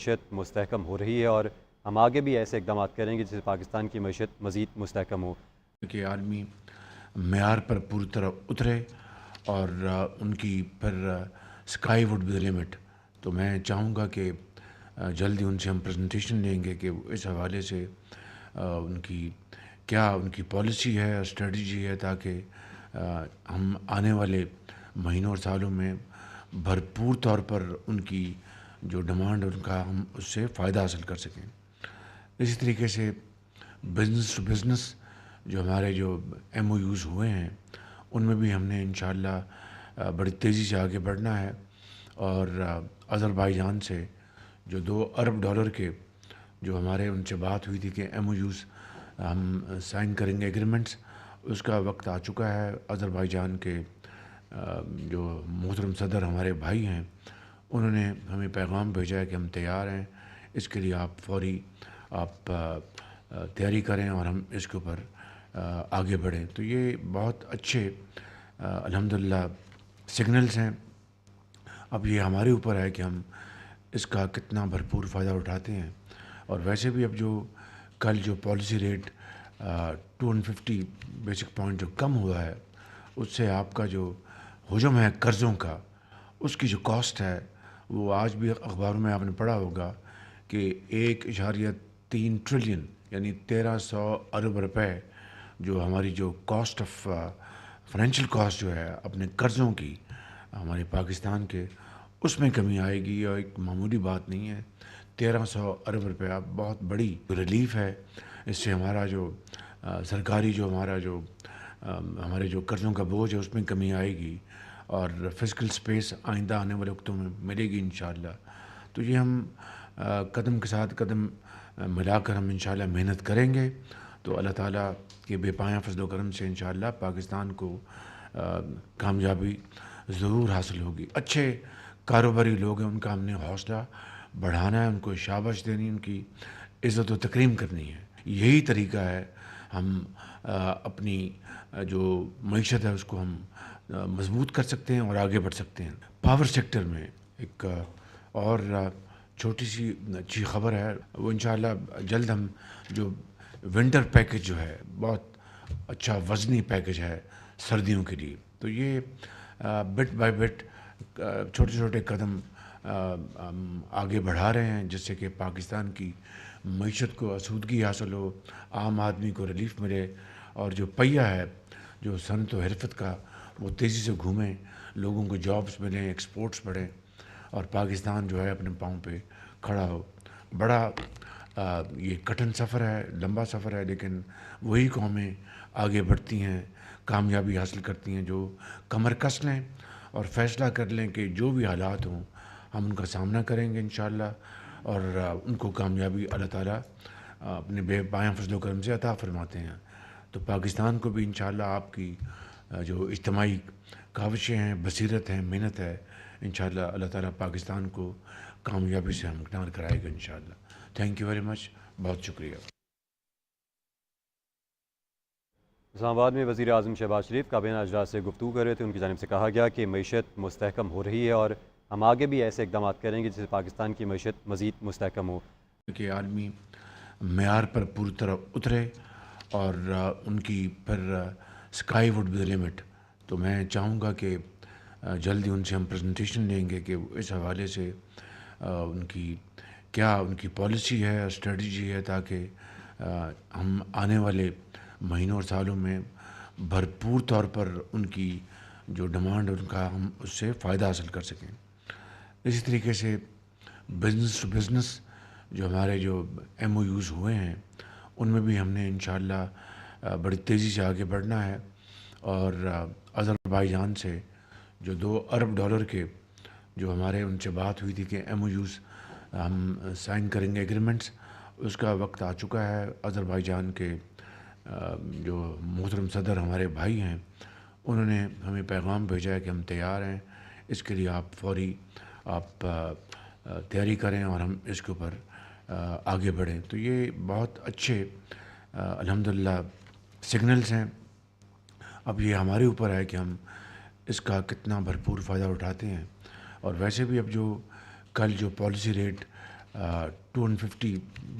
معیشت مستحکم ہو رہی ہے اور ہم آگے بھی ایسے اقدامات کریں گے جس سے پاکستان کی معیشت مزید مستحکم ہو۔ کہ آدمی معیار پر پوری طرح اترے اور ان کی پھر sky would be the limit. تو میں چاہوں گا کہ جلدی ان سے ہم پریزنٹیشن لیں گے کہ اس حوالے سے ان کی پالیسی ہے اور اسٹریٹجی ہے، تاکہ ہم آنے والے مہینوں اور سالوں میں بھرپور طور پر ان کی جو ڈیمانڈ ان کا ہم اس سے فائدہ حاصل کر سکیں. اسی طریقے سے بزنس ٹو بزنس جو ہمارے جو ایم او یوز ہوئے ہیں ان میں بھی ہم نے انشاءاللہ بڑی تیزی سے آگے بڑھنا ہے، اور آذربائیجان سے جو $2 ارب کے جو ہمارے ان سے بات ہوئی تھی کہ ایم او یوز ہم سائن کریں گے ایگریمنٹس، اس کا وقت آ چکا ہے. آذربائیجان کے جو محترم صدر ہمارے بھائی ہیں انہوں نے ہمیں پیغام بھیجا ہے کہ ہم تیار ہیں، اس کے لیے آپ تیاری کریں اور ہم اس کے اوپر آگے بڑھیں. تو یہ بہت اچھے الحمدللہ سگنلز ہیں. اب یہ ہمارے اوپر ہے کہ ہم اس کا کتنا بھرپور فائدہ اٹھاتے ہیں. اور ویسے بھی اب کل جو پالیسی ریٹ 250 بیسک پوائنٹ جو کم ہوا ہے، اس سے آپ کا جو حجم ہے قرضوں کا، اس کی جو کاسٹ ہے وہ آج بھی اخباروں میں آپ نے پڑھا ہوگا کہ 1.3 ٹریلین یعنی 1300 ارب روپے جو ہماری جو کاسٹ آف فائنینشیل کاسٹ جو ہے اپنے قرضوں کی ہمارے پاکستان کے، اس میں کمی آئے گی. اور ایک معمولی بات نہیں ہے، 1300 ارب روپیہ بہت بڑی ریلیف ہے. اس سے ہمارا جو سرکاری جو ہمارے جو قرضوں کا بوجھ ہے اس میں کمی آئے گی، اور فزیکل سپیس آئندہ آنے والے وقتوں میں ملے گی انشاءاللہ. تو یہ ہم قدم کے ساتھ قدم ملا کر ہم انشاءاللہ محنت کریں گے تو اللہ تعالیٰ کے بے پایاں فضل و کرم سے انشاءاللہ پاکستان کو کامیابی ضرور حاصل ہوگی. اچھے کاروباری لوگ ہیں، ان کا ہم نے حوصلہ بڑھانا ہے، ان کو شاباش دینی، ان کی عزت و تکریم کرنی ہے. یہی طریقہ ہے ہم اپنی جو معیشت ہے اس کو ہم مضبوط کر سکتے ہیں اور آگے بڑھ سکتے ہیں. پاور سیکٹر میں ایک اور چھوٹی سی اچھی خبر ہے، وہ انشاءاللہ جلد ہم جو ونٹر پیکج جو ہے بہت اچھا وزنی پیکج ہے سردیوں کے لیے. تو یہ بٹ بائی بٹ چھوٹے چھوٹے قدم آگے بڑھا رہے ہیں جس سے کہ پاکستان کی معیشت کو آسودگی حاصل ہو، عام آدمی کو ریلیف ملے، اور جو پہیہ ہے جو صنعت و حرفت کا وہ تیزی سے گھومیں، لوگوں کو جابس ملیں، ایکسپورٹس بڑھیں، اور پاکستان جو ہے اپنے پاؤں پہ کھڑا ہو. بڑا یہ کٹھن سفر ہے، لمبا سفر ہے، لیکن وہی قومیں آگے بڑھتی ہیں، کامیابی حاصل کرتی ہیں جو کمر کس لیں اور فیصلہ کر لیں کہ جو بھی حالات ہوں ہم ان کا سامنا کریں گے انشاءاللہ، اور ان کو کامیابی اللہ تعالیٰ اپنے بے پایاں فضل و کرم سے عطا فرماتے ہیں. تو پاکستان کو بھی انشاءاللہ آپ کی جو اجتماعی کاوشیں ہیں، بصیرت ہے، محنت ہے، انشاءاللہ اللہ تعالیٰ پاکستان کو کامیابی سے ہمکنار کرائے گا انشاءاللہ. تھینک یو ویری مچ، بہت شکریہ. اسلام آباد میں وزیر اعظم شہباز شریف کابینہ اجلاس سے گفتگو کر رہے تھے. ان کی جانب سے کہا گیا کہ معیشت مستحکم ہو رہی ہے اور ہم آگے بھی ایسے اقدامات کریں گے جس سے پاکستان کی معیشت مزید مستحکم ہو. کہ آدمی معیار پر پوری طرح اترے اور ان کی پھر sky would be the limit. تو میں چاہوں گا کہ جلدی ان سے ہم پریزنٹیشن لیں گے کہ اس حوالے سے ان کی پالیسی ہے اور اسٹریٹجی ہے، تاکہ ہم آنے والے مہینوں اور سالوں میں بھرپور طور پر ان کی جو ڈیمانڈ ان کا ہم اس سے فائدہ حاصل کر سکیں. اسی طریقے سے بزنس ٹو بزنس جو ہمارے جو ایم او یوز ہوئے ہیں ان میں بھی ہم نے انشاءاللہ بڑی تیزی سے آگے بڑھنا ہے، اور آذربائیجان سے جو $2 ارب کے جو ہمارے ان سے بات ہوئی تھی کہ ایم او یوز ہم سائن کریں گے ایگریمنٹس، اس کا وقت آ چکا ہے. آذربائیجان کے جو محترم صدر ہمارے بھائی ہیں انہوں نے ہمیں پیغام بھیجا ہے کہ ہم تیار ہیں، اس کے لیے آپ تیاری کریں اور ہم اس کے اوپر آگے بڑھیں. تو یہ بہت اچھے الحمدللہ سگنلز ہیں. اب یہ ہمارے اوپر ہے کہ ہم اس کا کتنا بھرپور فائدہ اٹھاتے ہیں. اور ویسے بھی اب کل جو پالیسی ریٹ 250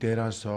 1300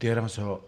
1300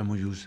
MOUs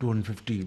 250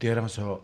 1300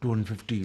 250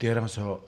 1300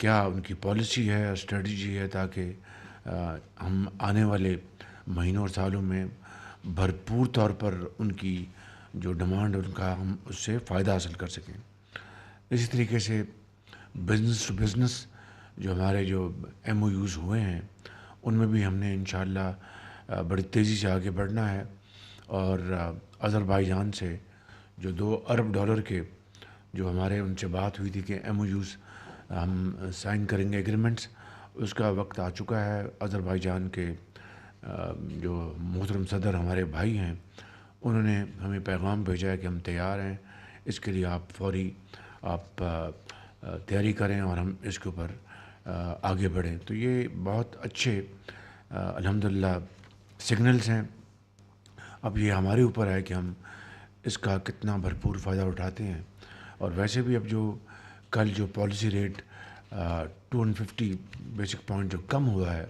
کیا ان کی پالیسی ہے اور اسٹریٹجی ہے تاکہ ہم آنے والے مہینوں اور سالوں میں بھرپور طور پر ان کی جو ڈیمانڈ ہے ان کا ہم اس سے فائدہ حاصل کر سکیں. اسی طریقے سے بزنس ٹو بزنس جو ہمارے جو ایم او یوز ہوئے ہیں ان میں بھی ہم نے انشاءاللہ بڑی تیزی سے آگے بڑھنا ہے. اور آذربائیجان سے جو $2 ارب کے جو ہمارے ان سے بات ہوئی تھی کہ ایم او یوز ہم سائن کریں گے ایگریمنٹس، اس کا وقت آ چکا ہے. آذربائیجان کے جو محترم صدر ہمارے بھائی ہیں انہوں نے ہمیں پیغام بھیجا ہے کہ ہم تیار ہیں، اس کے لیے آپ فوری تیاری کریں اور ہم اس کے اوپر آگے بڑھیں. تو یہ بہت اچھے الحمدللہ سگنلز ہیں. اب یہ ہمارے اوپر ہے کہ ہم اس کا کتنا بھرپور فائدہ اٹھاتے ہیں. اور ویسے بھی اب جو کل جو پالیسی ریٹ 250 بیسک پوائنٹ جو کم ہوا ہے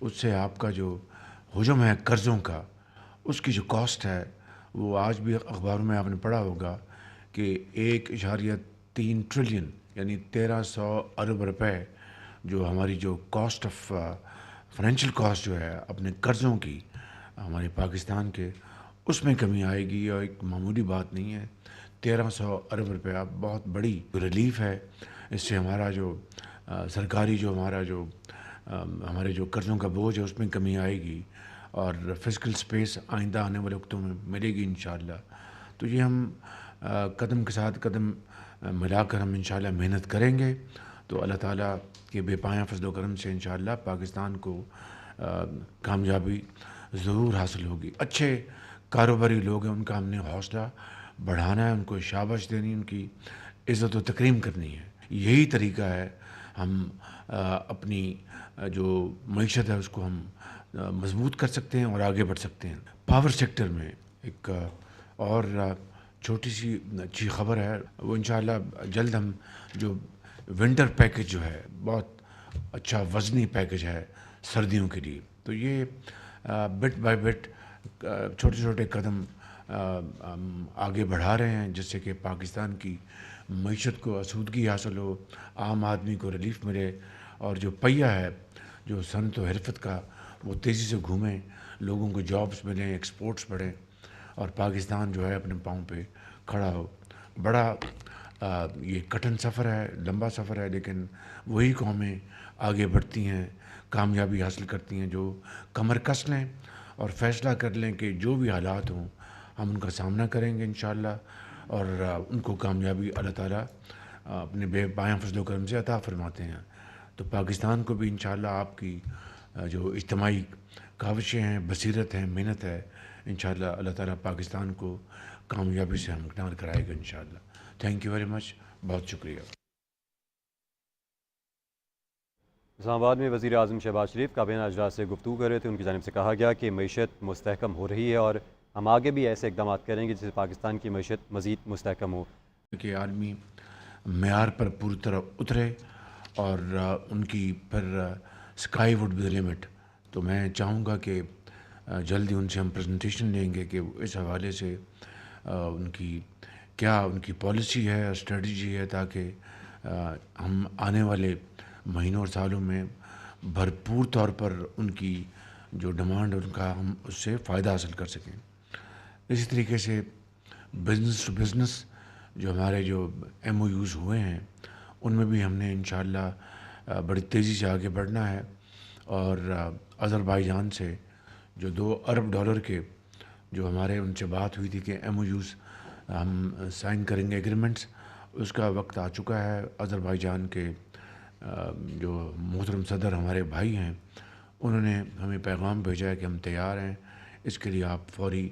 اس سے آپ کا جو حجم ہے قرضوں کا اس کی جو کاسٹ ہے وہ آج بھی اخباروں میں آپ نے پڑھا ہوگا کہ 1.3 ٹریلین یعنی 1300 ارب روپے جو ہماری جو کاسٹ آف فائنینشیل کاسٹ جو ہے اپنے قرضوں کی ہمارے پاکستان کے اس میں کمی آئے گی. اور ایک معمولی بات نہیں ہے، 1300 ارب روپیہ بہت بڑی ریلیف ہے. اس سے ہمارا جو سرکاری جو ہمارے جو قرضوں کا بوجھ ہے اس میں کمی آئے گی اور فزیکل سپیس آئندہ آنے والے وقتوں میں ملے گی انشاءاللہ. تو یہ ہم قدم کے ساتھ قدم ملا کر ہم انشاءاللہ محنت کریں گے تو اللہ تعالیٰ کے بے پایاں فضل و کرم سے انشاءاللہ پاکستان کو کامیابی ضرور حاصل ہوگی. اچھے کاروباری لوگ ہیں، ان کا ہم نے حوصلہ بڑھانا ہے، ان کو شاباش دینی، ان کی عزت و تکریم کرنی ہے. یہی طریقہ ہے ہم اپنی جو معیشت ہے اس کو ہم مضبوط کر سکتے ہیں اور آگے بڑھ سکتے ہیں. پاور سیکٹر میں ایک اور چھوٹی سی اچھی خبر ہے، وہ انشاءاللہ جلد ہم جو ونٹر پیکج جو ہے بہت اچھا وزنی پیکج ہے سردیوں کے لیے. تو یہ بٹ بائی بٹ چھوٹے چھوٹے قدم آگے بڑھا رہے ہیں جس سے کہ پاکستان کی معیشت کو آسودگی حاصل ہو، عام آدمی کو ریلیف ملے اور جو پہیہ ہے جو صنعت و حرفت کا وہ تیزی سے گھومیں، لوگوں کو جابس ملیں، ایکسپورٹس بڑھیں اور پاکستان جو ہے اپنے پاؤں پہ کھڑا ہو. بڑا یہ کٹھن سفر ہے، لمبا سفر ہے، لیکن وہی قومیں آگے بڑھتی ہیں، کامیابی حاصل کرتی ہیں جو کمر کس لیں اور فیصلہ کر لیں کہ جو بھی حالات ہوں ہم ان کا سامنا کریں گے انشاءاللہ اور ان کو کامیابی اللہ تعالیٰ اپنے بے پایاں فضل و کرم سے عطا فرماتے ہیں. تو پاکستان کو بھی انشاءاللہ آپ کی جو اجتماعی کاوشیں ہیں، بصیرت ہے، محنت ہے، انشاءاللہ اللہ تعالیٰ پاکستان کو کامیابی سے ہمکنار کرائے گا انشاءاللہ. تھینک یو ویری مچ، بہت شکریہ. اسلام آباد میں وزیر اعظم شہباز شریف کابینہ اجلاس سے گفتگو کر رہے تھے. ان کی جانب سے کہا گیا کہ معیشت مستحکم ہو رہی ہے اور ہم آگے بھی ایسے اقدامات کریں گے جس سے پاکستان کی معیشت مزید مستحکم ہو. کہ آدمی معیار پر پوری طرح اترے اور ان کی پھر اسکائی وڈ بھی لمٹ. تو میں چاہوں گا کہ جلدی ان سے ہم پریزنٹیشن لیں گے کہ اس حوالے سے ان کی پالیسی ہے اور اسٹریٹجی ہے تاکہ ہم آنے والے مہینوں اور سالوں میں بھرپور طور پر ان کی جو ڈیمانڈ ہے ان کا ہم اس سے فائدہ حاصل کر سکیں. اسی طریقے سے بزنس ٹو بزنس جو ہمارے جو ایم او یوز ہوئے ہیں ان میں بھی ہم نے انشاءاللہ بڑی تیزی سے آگے بڑھنا ہے. اور آذربائیجان سے جو $2 ارب کے جو ہمارے ان سے بات ہوئی تھی کہ ایم او یوز ہم سائن کریں گے ایگریمنٹس، اس کا وقت آ چکا ہے. آذربائیجان کے جو محترم صدر ہمارے بھائی ہیں انہوں نے ہمیں پیغام بھیجا ہے کہ ہم تیار ہیں، اس کے لیے آپ فوری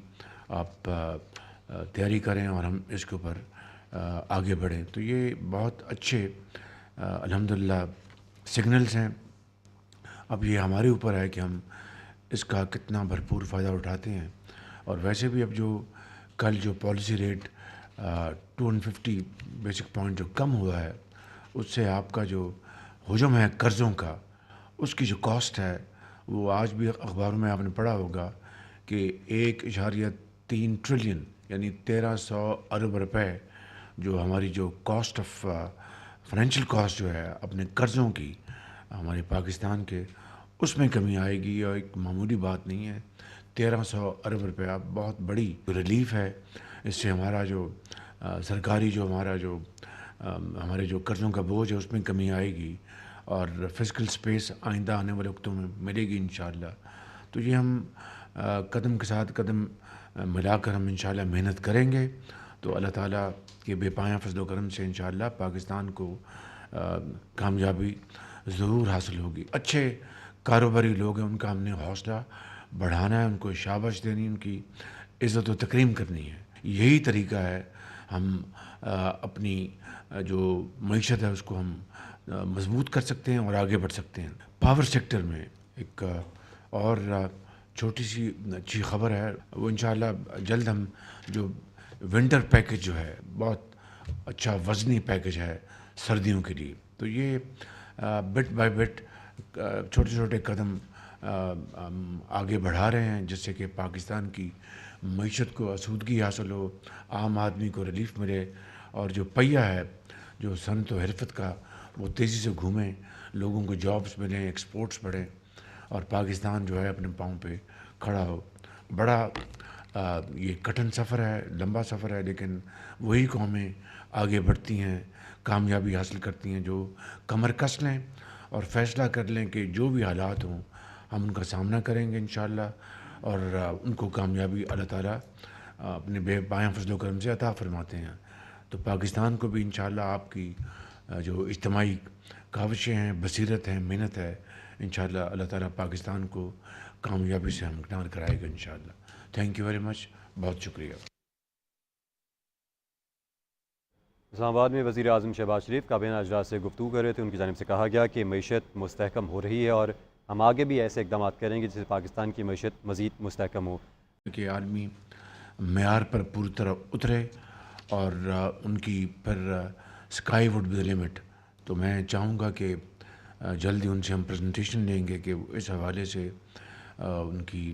تیاری کریں اور ہم اس کے اوپر آگے بڑھیں. تو یہ بہت اچھے الحمدللہ سگنلز ہیں. اب یہ ہمارے اوپر ہے کہ ہم اس کا کتنا بھرپور فائدہ اٹھاتے ہیں. اور ویسے بھی اب جو کل جو پالیسی ریٹ 250 بیسک پوائنٹ جو کم ہوا ہے اس سے آپ کا جو حجم ہے قرضوں کا اس کی جو کاسٹ ہے وہ آج بھی اخباروں میں آپ نے پڑھا ہوگا کہ 1.3 ٹریلین یعنی 1300 ارب روپے جو ہماری جو کاسٹ آف فائنینشیل کاسٹ جو ہے اپنے قرضوں کی ہمارے پاکستان کے اس میں کمی آئے گی، اور ایک معمولی بات نہیں ہے۔ 1300 ارب روپیہ بہت بڑی ریلیف ہے۔ اس سے ہمارا جو سرکاری جو ہمارے جو قرضوں کا بوجھ ہے اس میں کمی آئے گی، اور فزیکل سپیس آئندہ آنے والے وقتوں میں ملے گی انشاءاللہ۔ تو یہ ہم قدم کے ساتھ قدم ملا کر ہم انشاءاللہ محنت کریں گے، تو اللہ تعالیٰ کے بے پایاں فضل و کرم سے انشاءاللہ پاکستان کو کامیابی ضرور حاصل ہوگی۔ اچھے کاروباری لوگ ہیں، ان کا ہم نے حوصلہ بڑھانا ہے، ان کو شاباش دینی، ان کی عزت و تکریم کرنی ہے۔ یہی طریقہ ہے ہم اپنی جو معیشت ہے اس کو ہم مضبوط کر سکتے ہیں اور آگے بڑھ سکتے ہیں۔ پاور سیکٹر میں ایک اور چھوٹی سی اچھی خبر ہے، وہ انشاءاللہ جلد ہم جو ونٹر پیکج جو ہے بہت اچھا وزنی پیکج ہے سردیوں کے لیے، تو یہ بٹ بائی بٹ چھوٹے چھوٹے قدم ہم آگے بڑھا رہے ہیں، جس سے کہ پاکستان کی معیشت کو آسودگی حاصل ہو، عام آدمی کو ریلیف ملے، اور جو پہیہ ہے جو صنعت و حرفت کا وہ تیزی سے گھومیں، لوگوں کو جابس ملیں، ایکسپورٹس بڑھیں، اور پاکستان جو ہے اپنے پاؤں پہ کھڑا ہو۔ بڑا یہ کٹھن سفر ہے، لمبا سفر ہے، لیکن وہی قومیں آگے بڑھتی ہیں، کامیابی حاصل کرتی ہیں جو کمر کس لیں اور فیصلہ کر لیں کہ جو بھی حالات ہوں ہم ان کا سامنا کریں گے انشاءاللہ، اور ان کو کامیابی اللہ تعالیٰ اپنے بے پایاں فضل و کرم سے عطا فرماتے ہیں۔ تو پاکستان کو بھی انشاءاللہ آپ کی جو اجتماعی کاوشیں ہیں، بصیرت ہے، محنت ہے، انشاءاللہ اللہ تعالیٰ پاکستان کو کامیابی سے ہمکنار کرائے گا انشاءاللہ۔ تھینک یو ویری مچ، بہت شکریہ۔ اسلام آباد میں وزیر اعظم شہباز شریف کابینہ اجلاس سے گفتگو کر رہے تھے۔ ان کی جانب سے کہا گیا کہ معیشت مستحکم ہو رہی ہے اور ہم آگے بھی ایسے اقدامات کریں گے جس سے پاکستان کی معیشت مزید مستحکم ہو۔ کہ عالمی معیار پر پوری طرح اترے، اور ان کی پھر sky would be the limit. تو میں چاہوں گا کہ جلدی ان سے ہم پریزنٹیشن لیں گے کہ اس حوالے سے ان کی